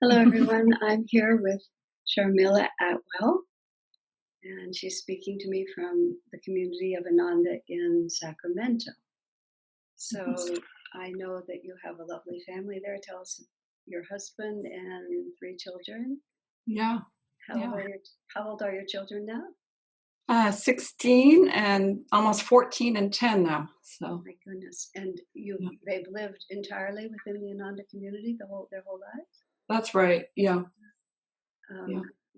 Hello, everyone. I'm here with Sharmila Atwell, and she's speaking to me from the community of Ananda in Sacramento. So I know that you have a lovely family there. Tell us your husband and 3 children. Yeah. How old are your children now? 16 and almost 14 and 10 now. So My goodness. And they've lived entirely within the Ananda community their whole lives? that's right. Yeah.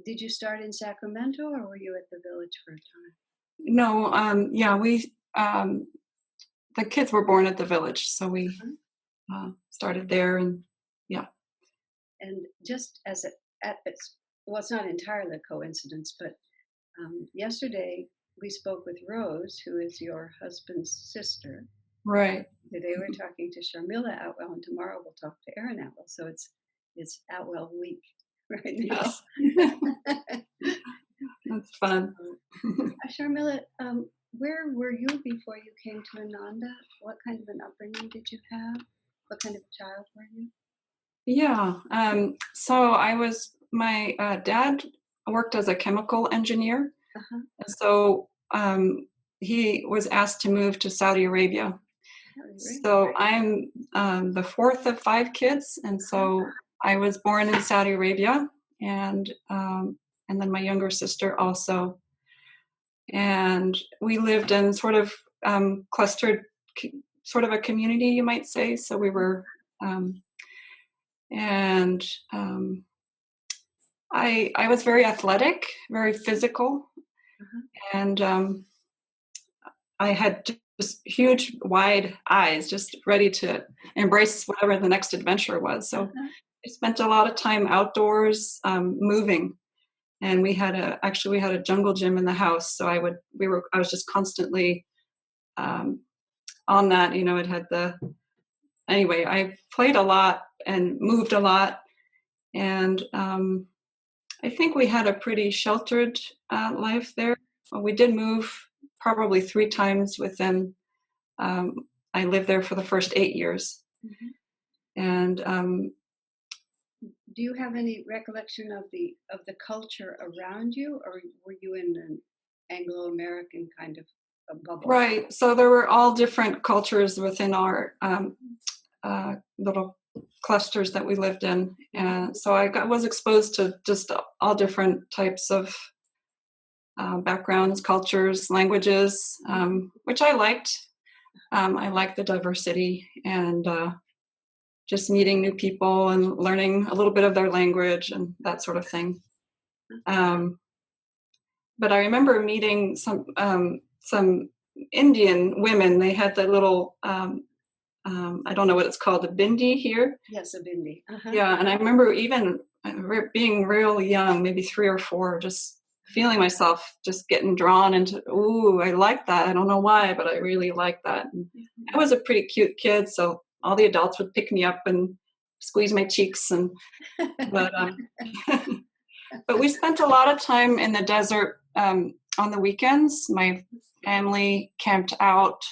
Did you start in Sacramento, or were you at the village for a time? No, we the kids were born at the village, so we started there, and yeah. And just as it's not entirely a coincidence, but yesterday we spoke with Rose, who is your husband's sister. Right. Today we're talking to Sharmila Atwell, and tomorrow we'll talk to Aaron Atwell. So it's Atwell week right now. Yes. That's fun. Sharmila, where were you before you came to Ananda? What kind of an upbringing did you have? What kind of a child were you? Yeah. So my dad worked as a chemical engineer. And so he was asked to move to Saudi Arabia. So I'm the fourth of 5 kids. And so I was born in Saudi Arabia, and then my younger sister also. And we lived in sort of clustered, sort of a community, you might say. So we were, I was very athletic, very physical, and I had just huge, wide eyes, just ready to embrace whatever the next adventure was. So I spent a lot of time outdoors, moving, and we had a jungle gym in the house. So I was just constantly on that. It had anyway. I played a lot and moved a lot, and I think we had a pretty sheltered life there. We did move probably 3 times within. I lived there for the first 8 years, and do you have any recollection of the culture around you, or were you in an Anglo-American kind of a bubble? Right. So there were all different cultures within our little clusters that we lived in, and so I was exposed to just all different types of backgrounds, cultures, languages, which I liked. I liked the diversity and just meeting new people and learning a little bit of their language and that sort of thing. But I remember meeting some Indian women. They had the little, I don't know what it's called, a bindi here. Yes, a bindi. Yeah, and I remember even being real young, maybe 3 or 4, just feeling myself just getting drawn into, ooh, I like that. I don't know why, but I really like that. And I was a pretty cute kid, so all the adults would pick me up and squeeze my cheeks. But we spent a lot of time in the desert on the weekends. My family camped out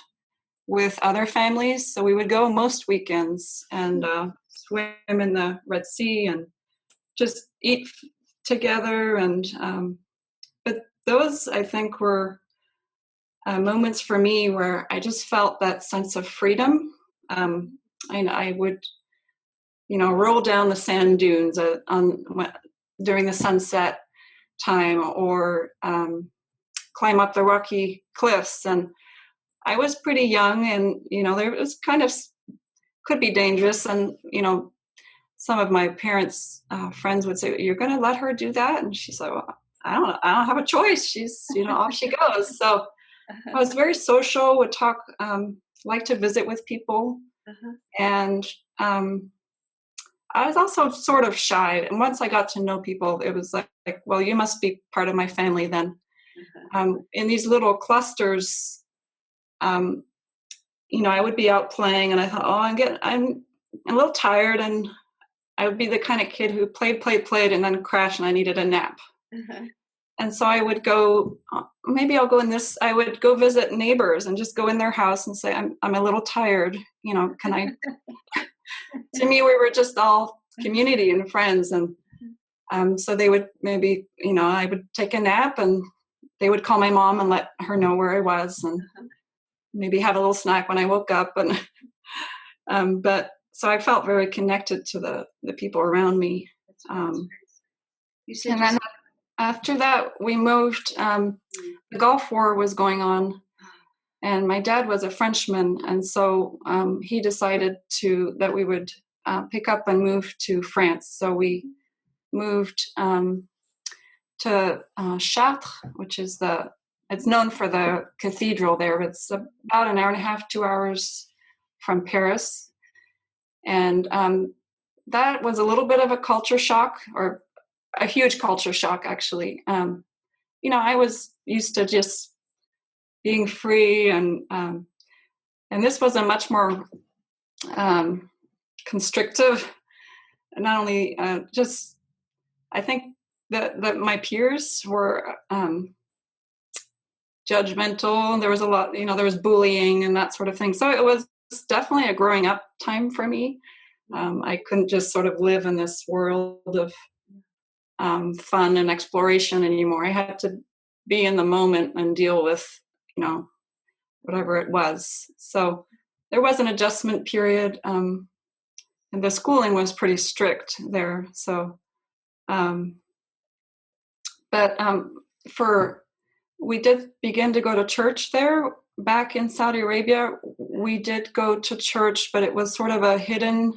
with other families, so we would go most weekends and swim in the Red Sea and just eat together. And but those, I think, were moments for me where I just felt that sense of freedom. I would, roll down the sand dunes during the sunset time, or climb up the rocky cliffs. And I was pretty young, and there was kind of could be dangerous. And some of my parents' friends would say, "You're going to let her do that?" And she's like, "Well, I don't have a choice. She's off she goes." So I was very social. Would talk, like to visit with people, and I was also sort of shy. And once I got to know people, it was like, well, you must be part of my family then. In these little clusters, I would be out playing, and I thought, I'm a little tired, and I would be the kind of kid who played, and then crashed, and I needed a nap. And so I would go, maybe I'll go I would go visit neighbors and just go in their house and say, I'm a little tired, can I? To me, we were just all community and friends. And so they would maybe, I would take a nap and they would call my mom and let her know where I was, and maybe have a little snack when I woke up. And but so I felt very connected to the people around me. You said and then after that, we moved. The Gulf War was going on, and my dad was a Frenchman, and so he decided that we would pick up and move to France. So we moved to Chartres, which is it's known for the cathedral there. It's about an hour and a half, 2 hours from Paris. And that was a little bit of a culture shock, or a huge culture shock, actually. I was used to just being free, and this was a much more constrictive, not only just, I think that my peers were judgmental. There was a lot, there was bullying and that sort of thing. So it was definitely a growing up time for me. I couldn't just sort of live in this world of fun and exploration anymore. I had to be in the moment and deal with, whatever it was. So there was an adjustment period, and the schooling was pretty strict there. So, we did begin to go to church there. Back in Saudi Arabia, we did go to church, but it was sort of a hidden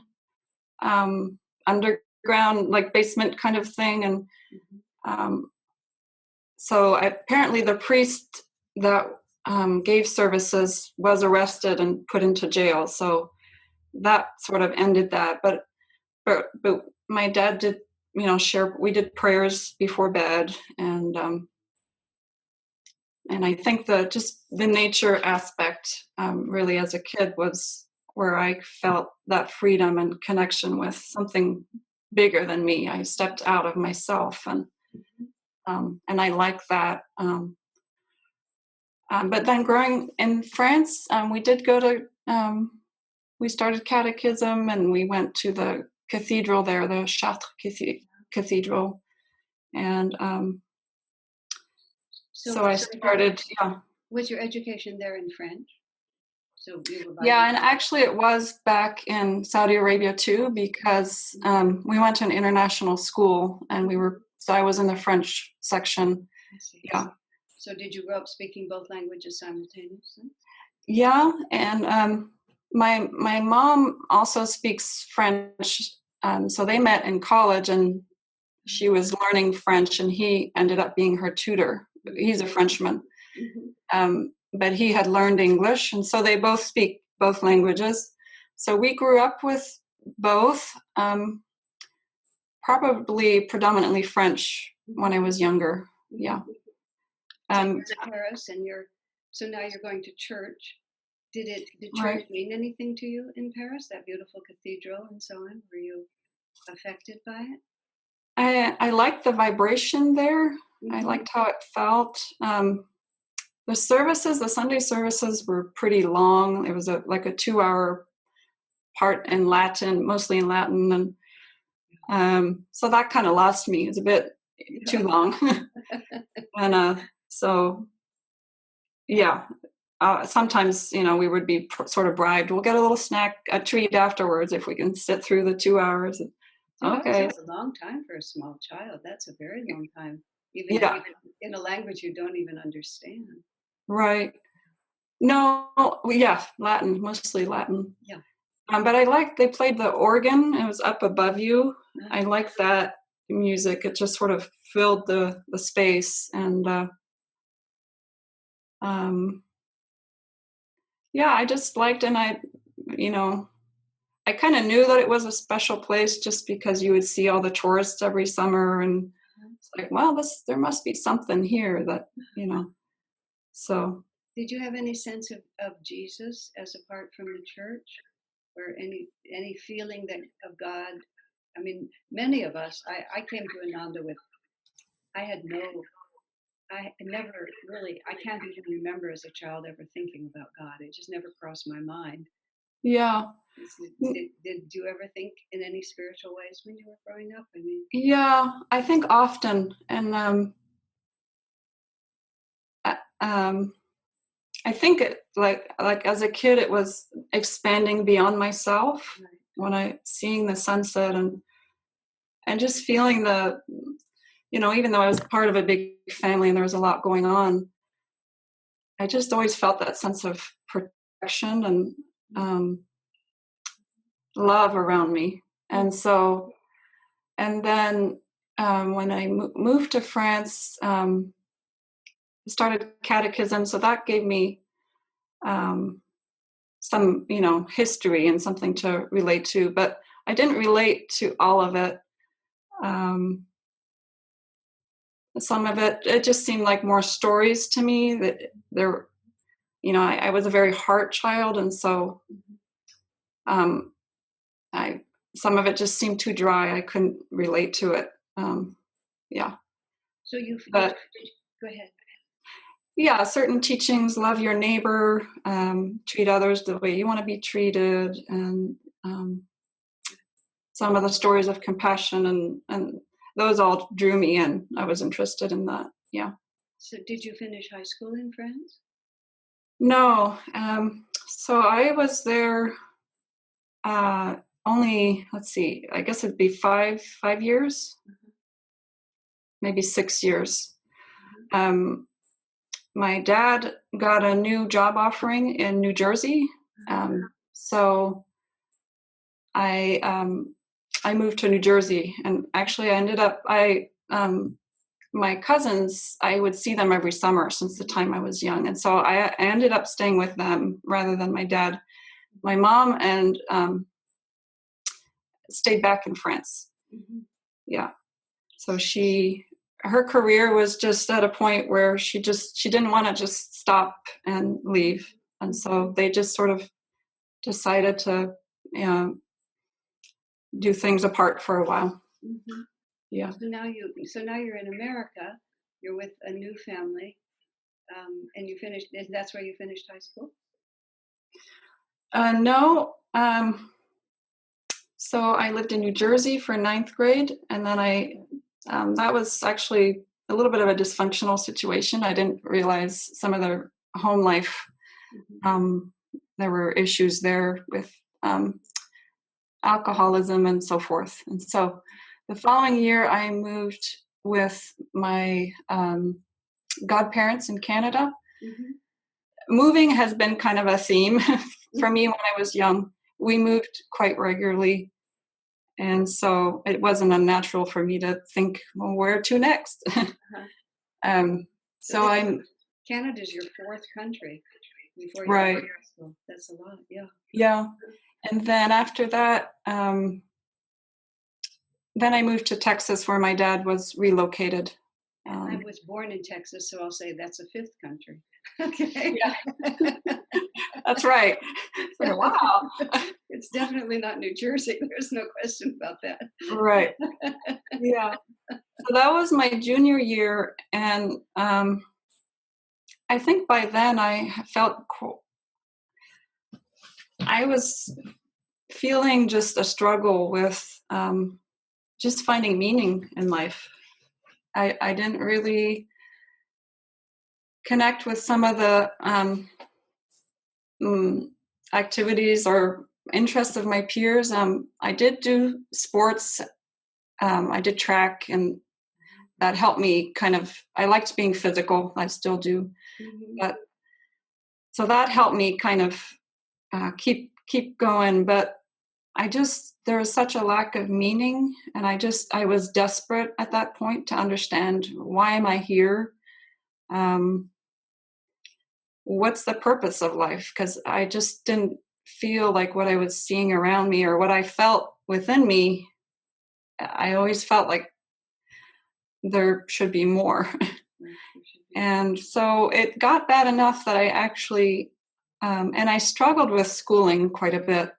underground, like basement kind of thing. And so apparently the priest that gave services was arrested and put into jail. So that sort of ended that. But my dad did, we did prayers before bed, and I think just the nature aspect, really as a kid, was where I felt that freedom and connection with something bigger than me. I stepped out of myself, and I like that. But then growing in France, we did go to, we started catechism, and we went to the cathedral there, the Chartres Cathedral. And so I started, Was your education there in French? So yeah, and actually it was back in Saudi Arabia too, because we went to an international school, and I was in the French section. I see. Yeah. So did you grow up speaking both languages simultaneously? Yeah, and my mom also speaks French, so they met in college, and she was learning French, and he ended up being her tutor. He's a Frenchman, but he had learned English, and so they both speak both languages. So we grew up with both, probably predominantly French when I was younger. Yeah. So you're in Paris, and so now you're going to church. Did church mean anything to you in Paris? That beautiful cathedral and so on. Were you affected by it? I liked the vibration there. I liked how it felt. The Sunday services were pretty long. It was like a 2-hour part in Latin, mostly in Latin. And so that kind of lost me. It was a bit too long. And so, yeah, sometimes, we would be sort of bribed. We'll get a little snack, a treat afterwards if we can sit through the 2 hours. Okay. That's a long time for a small child. That's a very long time. Even in a language you don't even understand. Right. No, yeah, Latin, mostly Latin. Yeah. But they played the organ. It was up above you. I like that music. It just sort of filled the space. And yeah, I just liked, and I kind of knew that it was a special place just because you would see all the tourists every summer, and it's like, well, there must be something here that, so. Did you have any sense of Jesus as apart from the church, or any feeling of God? I mean, many of us, I came to Ananda I never really, I can't even remember as a child ever thinking about God. It just never crossed my mind. Yeah. Did you ever think in any spiritual ways when you were growing up? I mean, Yeah, I think often, and I, I think like as a kid, it was expanding beyond myself right. when I seeing the sunset and just feeling the, even though I was part of a big family and there was a lot going on, I just always felt that sense of protection and love around me. And so, and then when I moved to France, started catechism, so that gave me some, history and something to relate to. But I didn't relate to all of it. Some of it just seemed like more stories to me. That there, I was a very heart child, and so I some of it just seemed too dry. I couldn't relate to it. Yeah. So but go ahead. Yeah, certain teachings: love your neighbor, treat others the way you want to be treated, and some of the stories of compassion and those all drew me in. I was interested in that. Yeah. So did you finish high school in France? No. So I was there only, let's see, I guess it'd be 5 years, maybe 6 years. My dad got a new job offering in New Jersey. So I moved to New Jersey, and actually I ended up, my cousins, I would see them every summer since the time I was young. And so I ended up staying with them rather than my dad. My mom and stayed back in France. Yeah. So her career was just at a point where she didn't want to just stop and leave. And so they just sort of decided to do things apart for a while. Yeah. So now you're in America. You're with a new family, and you finished. That's where you finished high school? No. So I lived in New Jersey for 9th grade, and then that was actually a little bit of a dysfunctional situation. I didn't realize some of the home life. There were issues there with alcoholism and so forth. And so the following year, I moved with my godparents in Canada. Moving has been kind of a theme for me when I was young. We moved quite regularly. And so it wasn't unnatural for me to think, well, where to next? Canada's your 4th country before you right. Go to school. That's a lot, yeah. Yeah. And then after that, then I moved to Texas, where my dad was relocated. I was born in Texas, so I'll say that's a 5th country. Okay. Yeah. That's right. So, wow. It's definitely not New Jersey. There's no question about that. Right. Yeah. So that was my junior year, and I think by then I felt I was feeling just a struggle with just finding meaning in life. I didn't really connect with some of the activities or interests of my peers. I did do sports. I did track, and that helped me I liked being physical. I still do. But so that helped me kind of keep going. But there was such a lack of meaning, and I was desperate at that point to understand, why am I here? What's the purpose of life? Because I just didn't feel like what I was seeing around me or what I felt within me. I always felt like there should be more. And so it got bad enough that I actually, and I struggled with schooling quite a bit.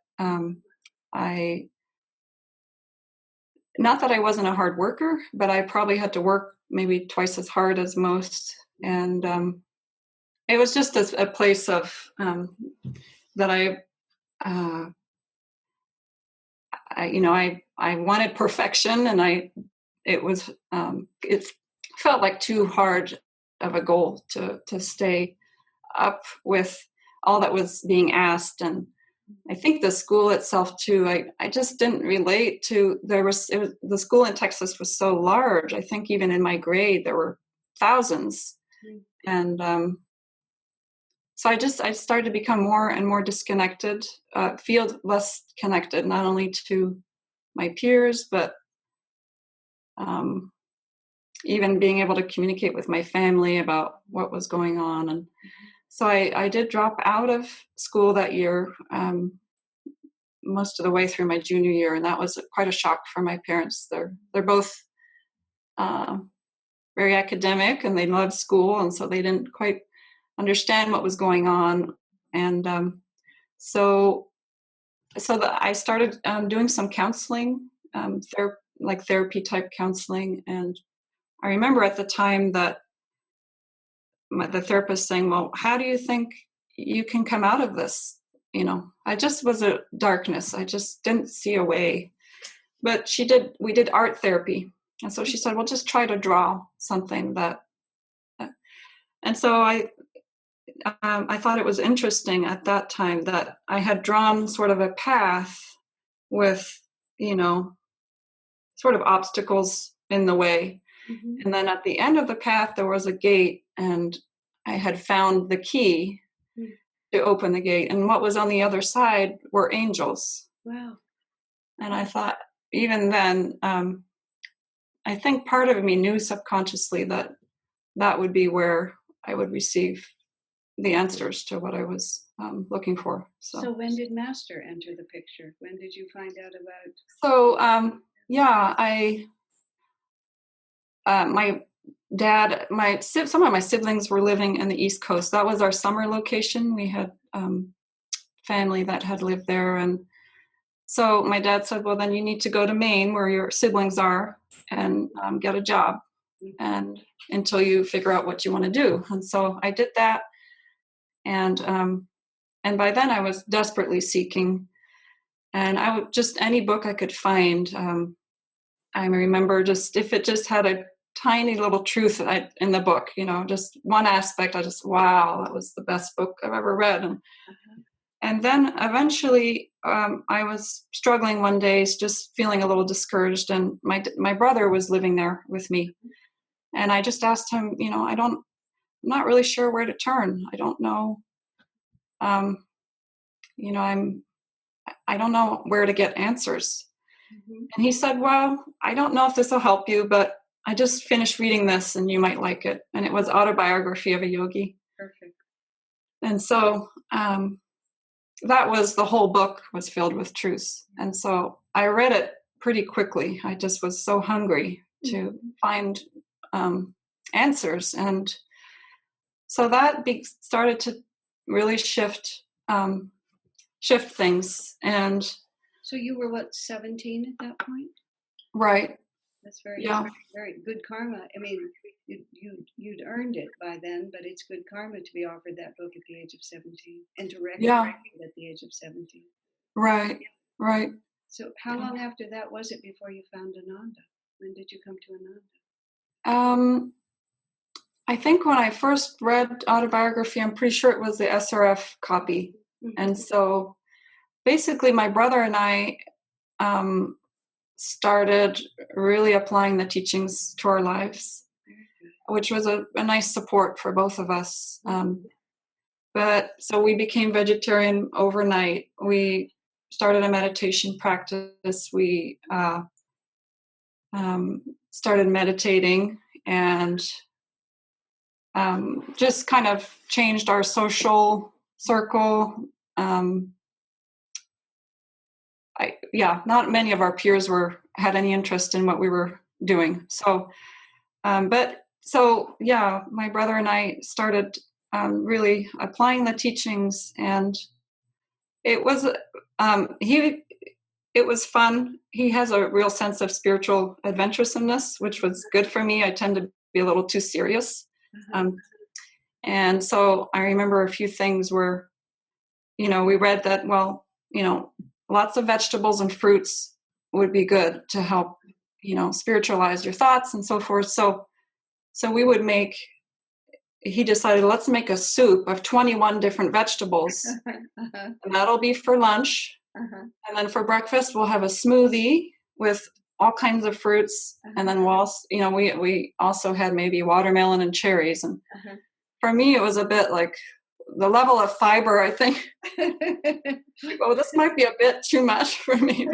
Not that I wasn't a hard worker, but I probably had to work maybe twice as hard as most. And it was just a place of that I I wanted perfection, and it felt like too hard of a goal to stay up with all that was being asked. And I think the school itself too, I just didn't relate to, the school in Texas was so large. I think even in my grade, there were thousands. And so I started to become more and more disconnected, feel less connected, not only to my peers, but even being able to communicate with my family about what was going on. And so I did drop out of school that year, most of the way through my junior year, and that was quite a shock for my parents. They're both very academic, and they loved school, and so they didn't quite understand what was going on. And so I started doing some counseling, therapy type counseling. And I remember at the time that the therapist saying, well, how do you think you can come out of this? I just was a darkness. I just didn't see a way. But we did art therapy. And so she said, well, just try to draw something and so I thought it was interesting at that time that I had drawn sort of a path with, sort of obstacles in the way. Mm-hmm. And then at the end of the path, there was a gate, and I had found the key to open the gate. And what was on the other side were angels. Wow. And I thought, even then, I think part of me knew subconsciously that would be where I would receive the answers to what I was looking for. So when did Master enter the picture? When did you find out about? So my dad, some of my siblings were living in the East Coast. That was our summer location. We had family that had lived there, and so my dad said, "Well, then you need to go to Maine, where your siblings are, and get a job, and until you figure out what you want to do." And so I did that. And by then I was desperately seeking, and I would just any book I could find. I remember just if it just had a tiny little truth in the book, just one aspect, wow, that was the best book I've ever read. And then eventually I was struggling one day, just feeling a little discouraged, and my brother was living there with me, and I just asked him, I'm not really sure where to turn. I don't know. I don't know where to get answers. Mm-hmm. And he said, well, I don't know if this will help you, but I just finished reading this and you might like it. And it was Autobiography of a Yogi. Perfect. And so that was, the whole book was filled with truths. And so I read it pretty quickly. I just was so hungry to find answers. And so that started to really shift things. And so you were 17 at that point? Right. That's very good karma. I mean, you'd earned it by then, but it's good karma to be offered that book at the age of 17 and to recognize it at the age of 17. Right. So how long after that was it before you found Ananda? When did you come to Ananda? I think when I first read Autobiography, I'm pretty sure it was the SRF copy. Mm-hmm. And so basically my brother and I started really applying the teachings to our lives, which was a nice support for both of us. But so we became vegetarian overnight. We started a meditation practice. We started meditating, and just kind of changed our social circle. Not many of our peers had any interest in what we were doing. So, my brother and I started really applying the teachings, and it was it was fun. He has a real sense of spiritual adventuresomeness, which was good for me. I tend to be a little too serious. And so I remember a few things where, we read that, well, lots of vegetables and fruits would be good to help, spiritualize your thoughts and so forth. So we would he decided, let's make a soup of 21 different vegetables. And that'll be for lunch. And then for breakfast, we'll have a smoothie with all kinds of fruits. And then we also had maybe watermelon and cherries. And for me, it was a bit like the level of fiber, I think. This might be a bit too much for me.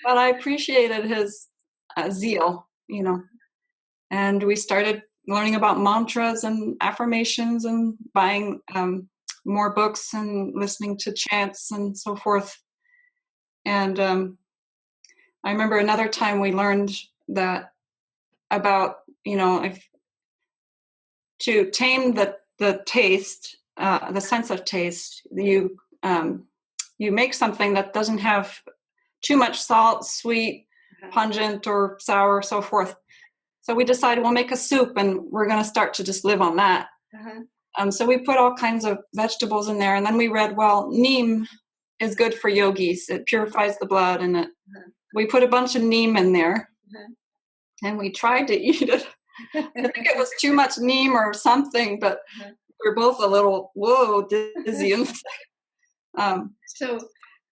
But I appreciated his zeal, and we started learning about mantras and affirmations and buying more books and listening to chants and so forth. And I remember another time we learned that about, if to tame the taste, the sense of taste, you make something that doesn't have too much salt, sweet, pungent, or sour, so forth. So we decided we'll make a soup, and we're going to start to just live on that. So we put all kinds of vegetables in there, and then we read, neem is good for yogis. It purifies the blood, and we put a bunch of neem in there, and we tried to eat it. I think it was too much neem or something, but we were both a little, dizzy. So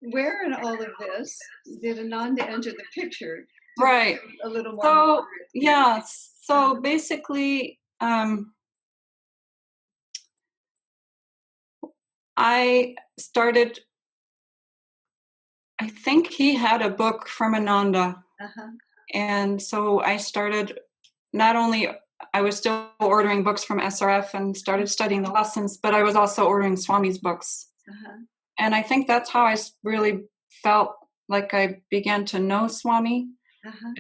where in all of this did Ananda enter the picture? Right. A little more. So basically, I think he had a book from Ananda. And so I started, not only, I was still ordering books from SRF and started studying the lessons, but I was also ordering Swami's books. And I think that's how I really felt like I began to know Swami,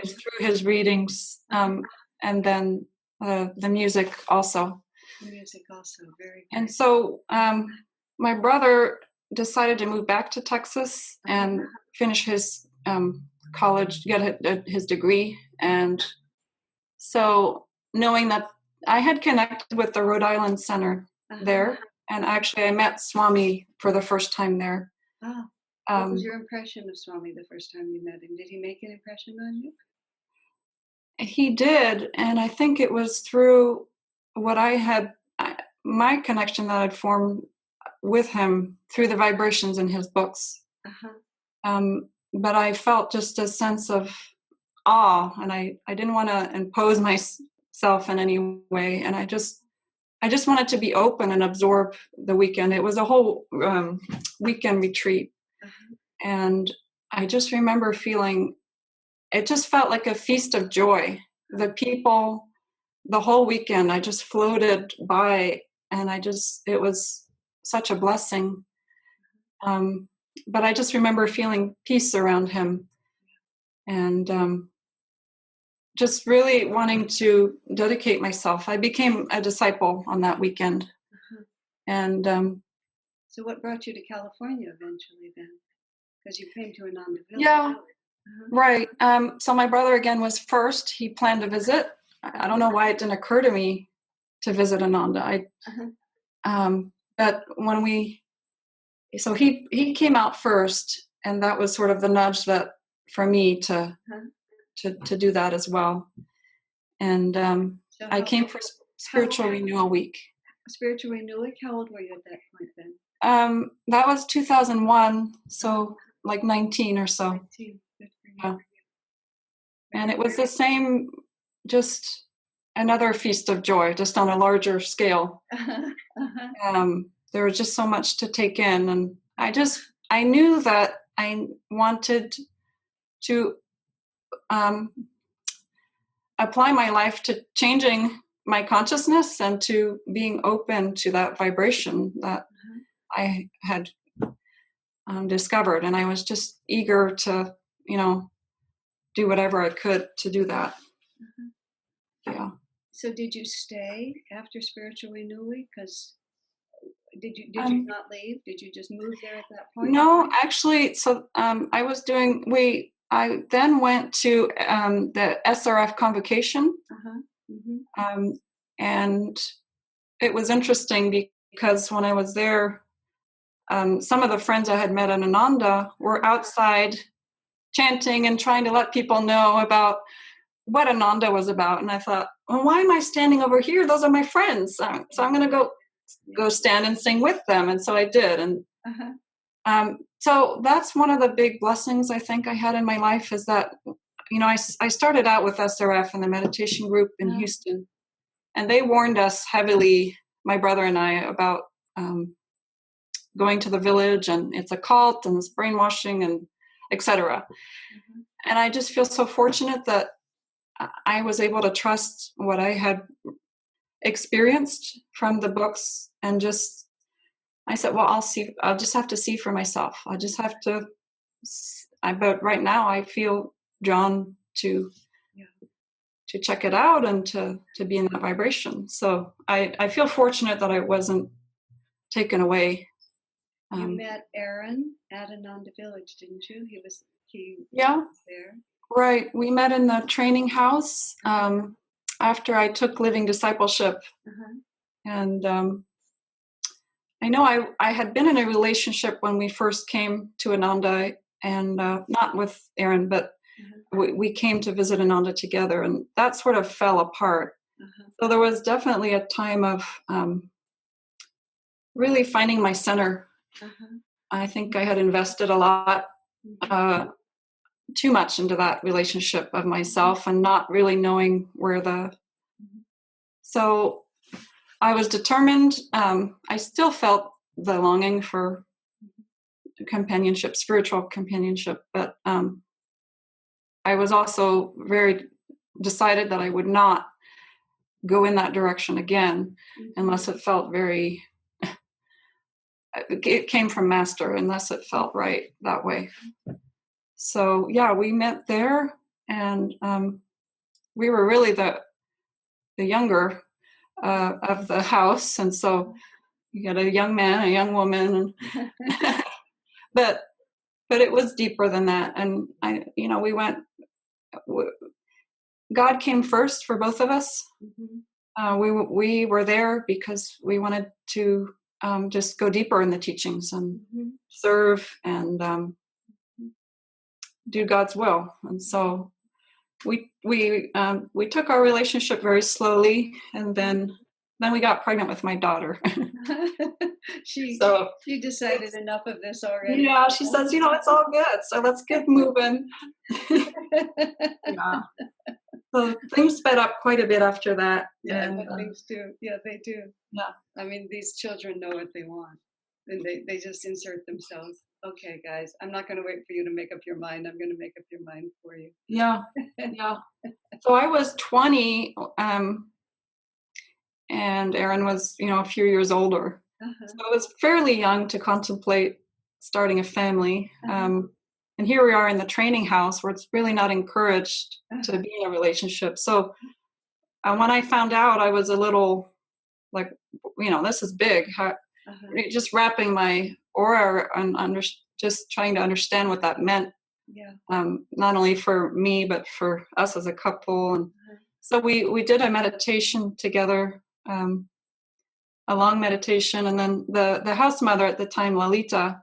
is through his readings, and then the music also. The music also, very good. And so my brother decided to move back to Texas and finish his college, get his degree. And so knowing that I had connected with the Rhode Island Center there, and actually I met Swami for the first time there. What was your impression of Swami the first time you met him? Did he make an impression on you? He did, and I think it was through what my connection that I'd formed with him through the vibrations in his books. But I felt just a sense of awe, and I didn't want to impose myself in any way, and I just wanted to be open and absorb the weekend. It was a whole weekend retreat, and I just remember feeling, it just felt like a feast of joy. The people, the whole weekend, I just floated by, and it was such a blessing. But I just remember feeling peace around him, and just really wanting to dedicate myself. I became a disciple on that weekend. And so what brought you to California eventually then? Because you came to Ananda Village. Yeah, right. So my brother again was first. He planned to visit. I don't know why it didn't occur to me to visit Ananda. But when so he came out first, and that was sort of the nudge that for me to do that as well. And I came for Spiritual Renewal Week. Spiritual Renewal Week? How old were you at that point then? That was 2001, so like 19 or so. 19. Good for you. And it was the same, just another feast of joy, just on a larger scale. There was just so much to take in, and I knew that I wanted to apply my life to changing my consciousness and to being open to that vibration that I had discovered. And I was just eager to, do whatever I could to do that. Yeah. So did you stay after Spiritual Renewal Week? Because did you not leave? Did you just move there at that point? No, actually, so I then went to the SRF convocation, and it was interesting because when I was there, some of the friends I had met in Ananda were outside chanting and trying to let people know about what Ananda was about. And I thought, well, why am I standing over here? Those are my friends. So I'm going to go stand and sing with them. And so I did. And so that's one of the big blessings I think I had in my life, is that, I started out with SRF in the meditation group in Houston, and they warned us heavily, my brother and I, about going to the village, and it's a cult and it's brainwashing and etc. And I just feel so fortunate that I was able to trust what I had experienced from the books, and I said, well, I'll just have to see for myself. I just have to, but right now I feel drawn to check it out and to be in that vibration. So I feel fortunate that I wasn't taken away. You met Aaron at Ananda Village, didn't you? He was there. Right. We met in the training house after I took living discipleship. And I know I had been in a relationship when we first came to Ananda, and not with Aaron, but we came to visit Ananda together, and that sort of fell apart. So there was definitely a time of really finding my center. I think I had invested a lot, too much into that relationship of myself, and not really knowing where so I was determined. I still felt the longing for companionship, spiritual companionship, but I was also very decided that I would not go in that direction again unless it felt it came from Master, unless it felt right that way. So we met there, and we were really the younger of the house, and so you got a young man, a young woman, and but it was deeper than that. And we went. God came first for both of us. We were there because we wanted to just go deeper in the teachings and serve and do God's will. And so we took our relationship very slowly, and then we got pregnant with my daughter. She decided enough of this already. Yeah, she says, it's all good, so let's get moving. Yeah. So things sped up quite a bit after that. Yeah, and things do. Yeah, they do. Yeah. I mean, these children know what they want, and they just insert themselves. Okay, guys, I'm not going to wait for you to make up your mind. I'm going to make up your mind for you. Yeah, yeah. So I was 20, and Aaron was, a few years older. So I was fairly young to contemplate starting a family. And here we are in the training house, where it's really not encouraged to be in a relationship. So when I found out, I was a little like, this is big. Just wrapping my aura and just trying to understand what that meant. Yeah. Not only for me, but for us as a couple. And so we did a meditation together, a long meditation. And then the house mother at the time, Lalita,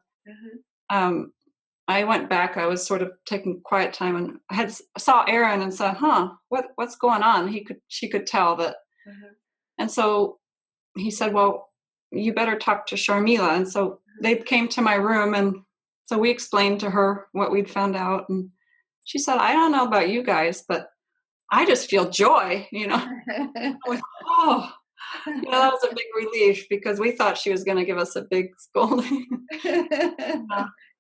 I went back. I was sort of taking quiet time, and I saw Aaron and said, what's going on? She could tell that. And so he said, well, you better talk to Sharmila. And so they came to my room, and so we explained to her what we'd found out. And she said, I don't know about you guys, but I just feel joy, I went, that was a big relief, because we thought she was going to give us a big scolding.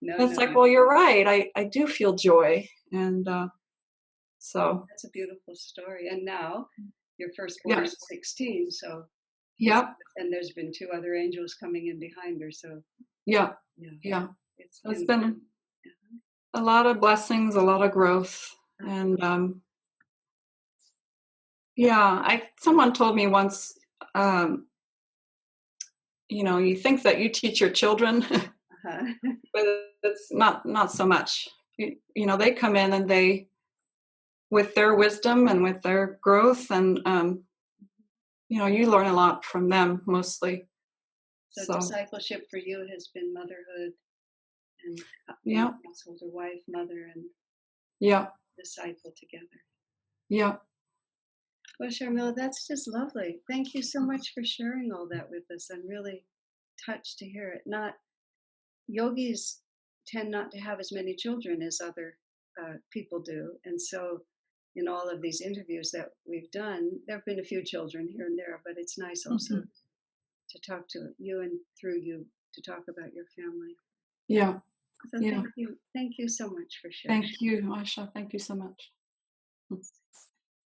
It's like, well, you're right. I do feel joy. And so. That's a beautiful story. And now your firstborn is 16. So. Yeah. And there's been 2 other angels coming in behind her. So. Yeah. It's been a lot of blessings, a lot of growth. And someone told me once, you think that you teach your children, but it's not so much. They come in and they, with their wisdom and with their growth, and you learn a lot from them mostly. So discipleship for you has been motherhood and yeah, householder, wife, mother, and yeah, disciple together. yeah. Well, Sharmila, that's just lovely. Thank you so much for sharing all that with us. I'm really touched to hear it. Not yogis tend not to have as many children as other people do, and so in all of these interviews that we've done, there have been a few children here and there, but it's nice also to talk to you and through you to talk about your family. Yeah. So Yeah. thank you so much for sharing. Thank you, Asha. Thank you so much.